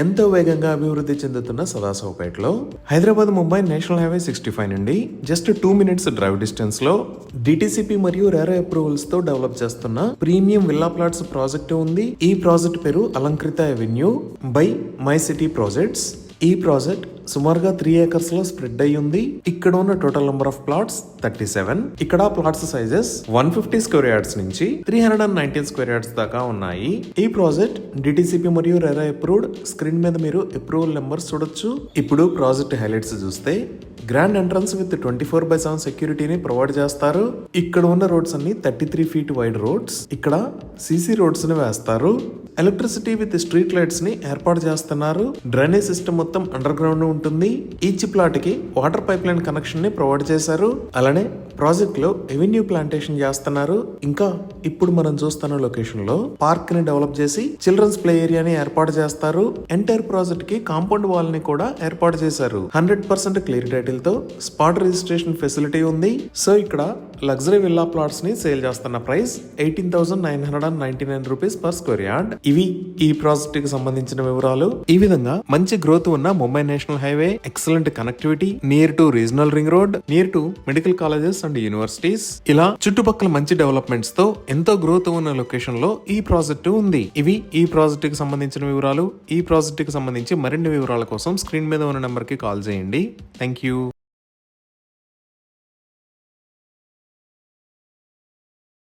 ఎంతో వేగంగా అభివృద్ధి చెందుతున్న సదాశివపేటలో హైదరాబాద్ ముంబై నేషనల్ హైవే 65 నుండి జస్ట్ 2 minutes డ్రైవ్ డిస్టెన్స్ లో డిటిసిపి మరియు రేరా అప్రూవల్స్ తో డెవలప్ చేస్తున్న ప్రీమియం విల్లా ప్లాట్స్ ప్రాజెక్ట్ ఉంది. ఈ ప్రాజెక్ట్ పేరు Alankrita avenue by my city projects. ఈ ప్రాజెక్ట్ సుమారుగా 3 acres లో స్ప్రెడ్ అయి ఉంది. ఇక్కడ ఉన్న టోటల్ నెంబర్ ఆఫ్ ప్లాట్స్ 37. ఇక్కడ ప్లాట్స్ సైజెస్ 150 స్క్వేర్ యార్డ్స్ నుంచి 319 స్క్వేర్ యార్డ్స్ దాకా ఉన్నాయి. ఈ ప్రాజెక్ట్ డిటిసిపి మరియు రెరా అప్రూవ్డ్. స్క్రీన్ మీద మీరు అప్రూవల్ నెంబర్స్ చూడొచ్చు. ఇప్పుడు ప్రాజెక్ట్ హైలైట్స్ చూస్తే గ్రాండ్ ఎంట్రన్స్ విత్ 24/7 సెక్యూరిటీని ప్రొవైడ్ చేస్తారు. ఇక్కడ ఉన్న రోడ్స్ అన్ని 33 feet వైడ్ రోడ్స్. ఇక్కడ సిసి రోడ్స్ ని వేస్తారు. ఎలక్ట్రిసిటీ విత్ స్ట్రీట్ లైట్స్ ని ఏర్పాటు చేస్తున్నారు. డ్రైనేజ్ సిస్టమ్ మొత్తం అండర్ గ్రౌండ్ ఉంటుంది. ఈచ్ ప్లాట్ కి వాటర్ పైప్ లైన్ కనెక్షన్ ని ప్రొవైడ్ చేశారు. అలానే ప్రాజెక్ట్ లో ఎవెన్యూ ప్లాంటేషన్ చేస్తున్నారు. ఇంకా ఇప్పుడు మనం చూస్తున్న లొకేషన్ లో పార్క్ ని డెవలప్ చేసి చిల్డ్రన్స్ ప్లే ఏరియాని ఏర్పాటు చేస్తారు. ఎంటైర్ ప్రాజెక్ట్ కి కాంపౌండ్ వాల్ ని కూడా ఏర్పాటు చేశారు. 100% క్లియర్ టైటిల్ తో స్పాట్ రిజిస్ట్రేషన్ ఫెసిలిటీ ఉంది. సో ఇక్కడ లగ్జరీ విల్లా ప్లాట్స్ ని సేల్ చేస్తున్న price 18,999 rupees per square yard. ఇవి ఈ ప్రాజెక్ట్ కి సంబంధించిన వివరాలు. ఈ విధంగా మంచి గ్రోత్ ఉన్న Mumbai national highway, excellent connectivity, near to regional ring road, near to medical colleges and universities, ఇలా చుట్టుపక్కల మంచి డెవలప్మెంట్స్ తో ఎంతో గ్రోత్ ఉన్న లొకేషన్ లో ఈ ప్రాజెక్ట్ ఉంది. ఇవి ఈ ప్రాజెక్ట్ కి సంబంధించిన వివరాలు. ఈ ప్రాజెక్ట్ కి సంబంధించి మరిన్ని వివరాల కోసం స్క్రీన్ మీద ఉన్న నెంబర్ కి కాల్ చేయండి. Thank you.